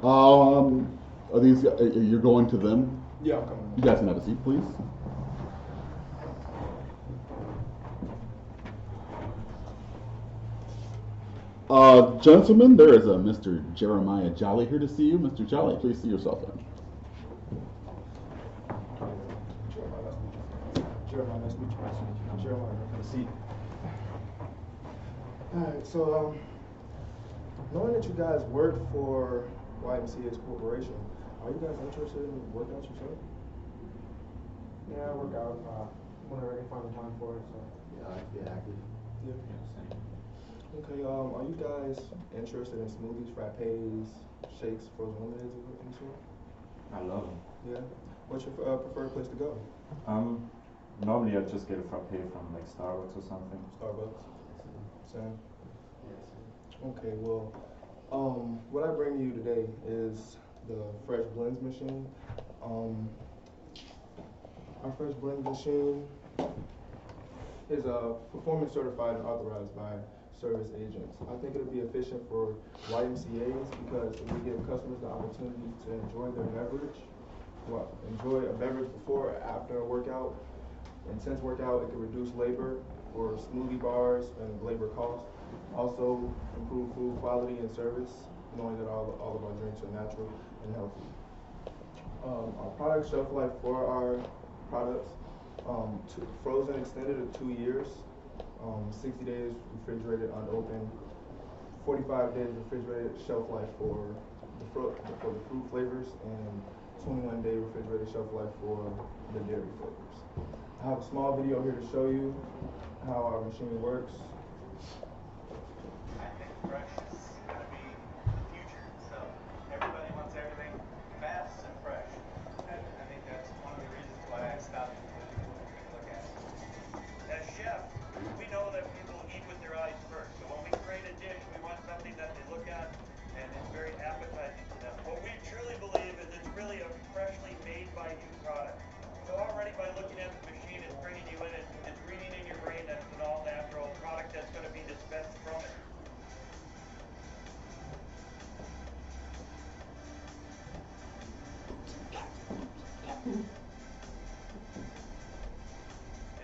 Are these, you're going to them? Yeah, I'm coming. You guys can have a seat, please. Gentlemen, there is a Mr. Jeremiah Jolly here to see you. Mr. Jolly, please see yourself in. Jeremiah, nice to meet you. Jeremiah, nice to meet you. Nice to meet you. Jeremiah, have a seat. Alright, so knowing that you guys work for YMCA's corporation, are you guys interested in workouts yourself? Yeah, I work out whenever I can find the time for it. So Yeah, I get active. Yeah. Okay, are you guys interested in smoothies, frappes, shakes, frozen lemonades of any sort? I love them. Yeah. What's your preferred place to go? Normally I just get a frappe from like Starbucks or something. Starbucks. Same. Okay, well, what I bring you today is the Fresh Blends machine. Our Fresh Blends machine is performance certified and authorized by service agents. I think it'll be efficient for YMCA's because it will give customers the opportunity to enjoy their beverage. Well, enjoy a beverage before or after a workout. Intense workout, it can reduce labor for smoothie bars and labor costs. Also, improve food quality and service, knowing that all of our drinks are natural and healthy. Our product shelf life for our products, frozen extended to 2 years, 60 days refrigerated unopened, 45 days refrigerated shelf life for the fruit flavors, and 21-day refrigerated shelf life for the dairy flavors. I have a small video here to show you how our machine works. I think fresh is going to be the future. So everybody wants everything fast and fresh. And I think that's one of the reasons why I stopped and look at it. As chefs, we know that people eat with their eyes first. So when we create a dish, we want something that they look at and it's very appetizing to them. What we truly believe is it's really a freshly made by you product. So already by looking at the machine, it's bringing you in, it's reading in your brain that it's an all-natural product that's going to be dispensed from it.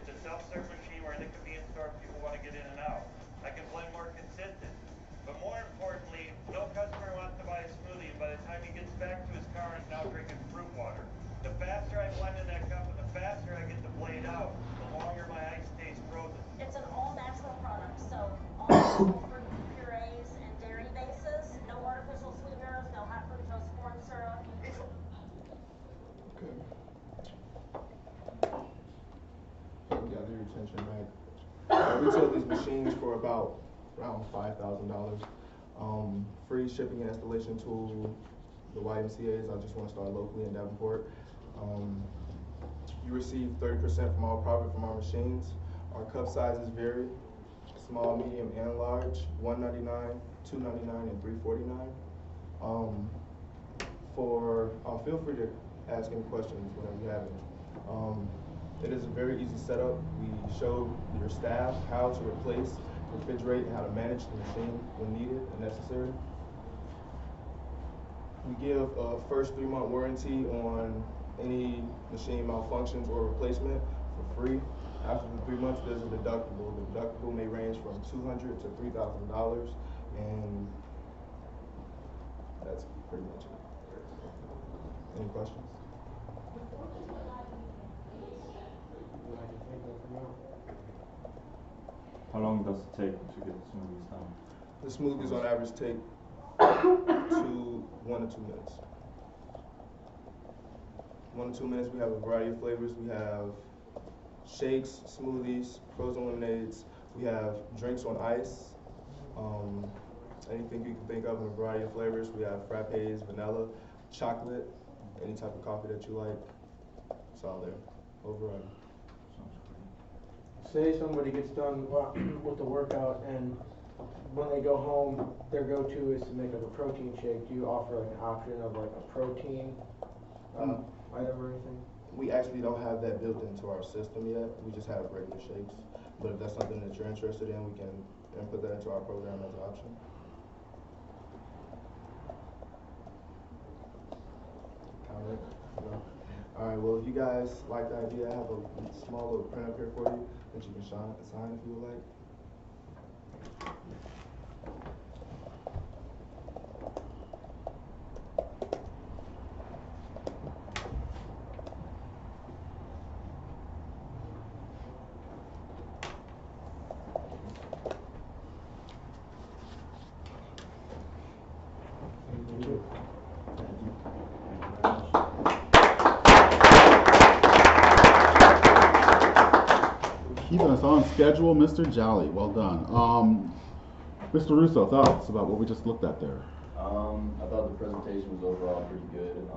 It's a self-serve machine where in the convenience store people want to get in and out. I can blend more consistent. But more importantly, no customer wants to buy a smoothie and by the time he gets back to his car he's now drinking fruit water. The faster I blend in that cup and the faster I get the blade out, the longer my ice stays frozen. It's an all-natural product, so all natural fruit purees and dairy bases, no artificial sweeteners, no high fructose corn syrup. Okay. Gather your attention, right? We sell these machines for around $5,000. Free shipping and installation to the YMCA's. I just want to start locally in Davenport. You receive 30% from all profit from our machines. Our cup sizes vary: small, medium, and large. $1.99, $2.99, and $3.49. Feel free to ask any questions whenever you have any. It is a very easy setup. We show your staff how to replace, refrigerate, and how to manage the machine when needed and necessary. We give a first 3-month warranty on any machine malfunctions or replacement for free. After the 3 months, there's a deductible. The deductible may range from $200 to $3,000, and that's pretty much it. Any questions? How long does it take to get smoothies done? The smoothies on average take 1 to 2 minutes. 1 to 2 minutes. We have a variety of flavors. We have shakes, smoothies, frozen lemonades. We have drinks on ice. Anything you can think of in a variety of flavors. We have frappes, vanilla, chocolate, any type of coffee that you like. It's all there. Override. say somebody gets done with the workout and when they go home, their go-to is to make like a protein shake. Do you offer like an option of like a protein item or anything? We actually don't have that built into our system yet. We just have regular shakes. But if that's something that you're interested in, we can input that into our program as an option. well, if you guys like the idea, I have a small little print up here for you that you can sign if you would like. Keeping us on schedule, Mr. Jolly. Well done. Mr. Russo, thoughts about what we just looked at there? I thought the presentation was overall pretty good.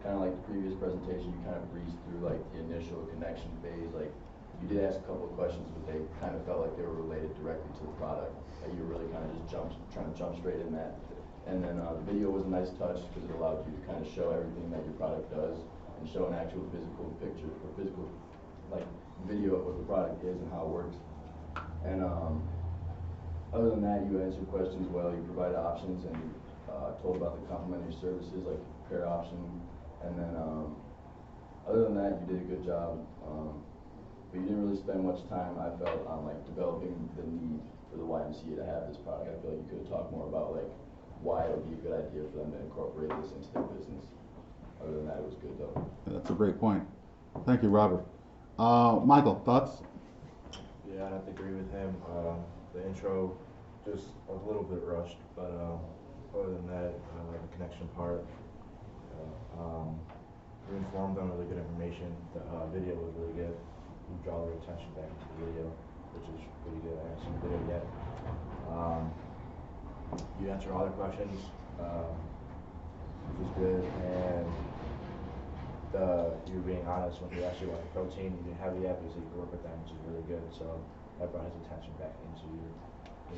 Kind of like the previous presentation, you kind of breezed through like the initial connection phase. Like you did ask a couple of questions, but they kind of felt like they were related directly to the product. Like you were really kind of just trying to jump straight in that. And then the video was a nice touch because it allowed you to kind of show everything that your product does and show an actual physical picture or physical like video of what the product is and how it works. And other than that, you answered questions well. You provided options and you told about the complementary services like repair option. And then other than that, you did a good job. But you didn't really spend much time, I felt, on like developing the need for the YMCA to have this product. I feel like you could have talked more about like why it would be a good idea for them to incorporate this into their business. Other than that, it was good though. That's a great point. Thank you, Robert. Michael, thoughts? Yeah, I'd have to agree with him. The intro just a little bit rushed, but other than that, the connection part, we informed on really good information. The video was really good. You draw their attention back to the video, which is pretty good. I haven't seen the video yet. You answered all their questions, which was good, and you were being honest when you actually wanted protein. You didn't have the evidence that you could work with them, which is really good. So that brought his attention back into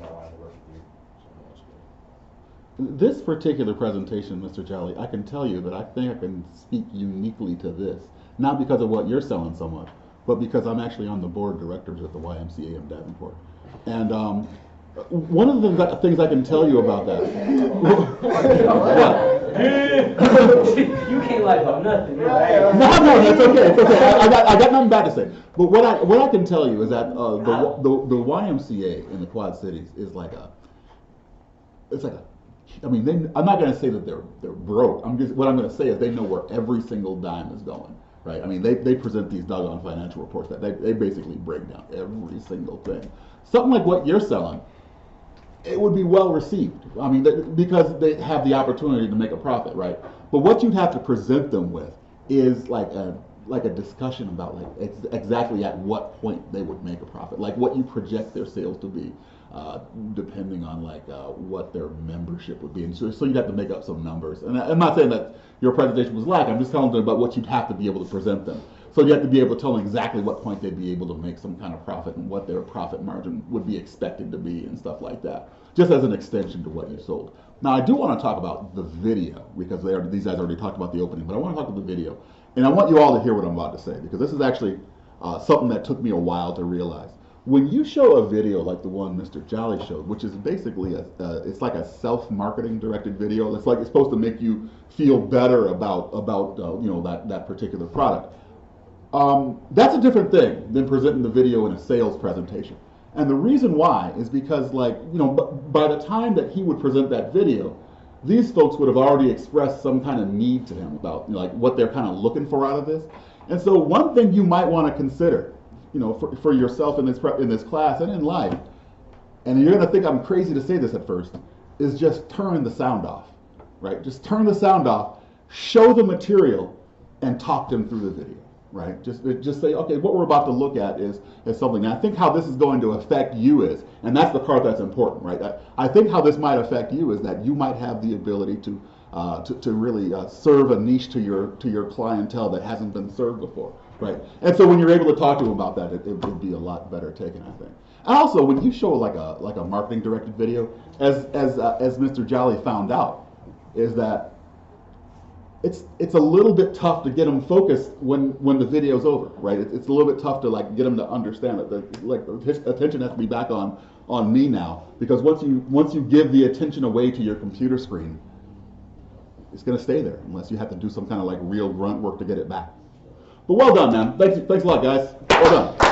wanting to work with you. So that's good. This particular presentation, Mr. Jolly, I can tell you that I think I can speak uniquely to this, not because of what you're selling so much, but because I'm actually on the board of directors at the YMCA in Davenport. And one of the things I can tell you about that. You can't lie about nothing. No, it's okay. It's okay. I got nothing bad to say. But what I can tell you is that the YMCA in the Quad Cities is like I mean, I'm not going to say that they're broke. What I'm going to say is they know where every single dime is going, right? I mean, they present these doggone financial reports that they basically break down every single thing. Something like what you're selling, it would be well received. I mean, because they have the opportunity to make a profit, right? But what you'd have to present them with is like a discussion about like exactly at what point they would make a profit, like what you project their sales to be, depending on like what their membership would be. And so you'd have to make up some numbers. And I'm not saying that your presentation was like, I'm just telling them about what you'd have to be able to present them. So you have to be able to tell them exactly what point they'd be able to make some kind of profit and what their profit margin would be expected to be and stuff like that, just as an extension to what you sold. Now I do want to talk about the video because these guys already talked about the opening, but I want to talk about the video. And I want you all to hear what I'm about to say because this is actually something that took me a while to realize. When you show a video like the one Mr. Jolly showed, which is basically it's like a self-marketing directed video. It's supposed to make you feel better about that particular product. That's a different thing than presenting the video in a sales presentation. And the reason why is because by the time that he would present that video, these folks would have already expressed some kind of need to him about what they're kind of looking for out of this. And so one thing you might want to consider, for yourself in this class and in life, and you're going to think I'm crazy to say this at first, is just turn the sound off, right? Just turn the sound off, show the material, and talk them through the video. Right? Just say, okay, what we're about to look at is something. And I think how this is going to affect you is, and that's the part that's important, right? I think how this might affect you is that you might have the ability to really serve a niche to your clientele that hasn't been served before, right? And so when you're able to talk to them about that, it would be a lot better taken, I think. And also, when you show like a marketing directed video, as Mr. Jolly found out, is that it's a little bit tough to get them focused when the video's over, right? It's a little bit tough to get them to understand that his attention has to be back on me now, because once you give the attention away to your computer screen, it's going to stay there unless you have to do some kind of like real grunt work to get it back. But well done, man. Thanks a lot, guys. Well done.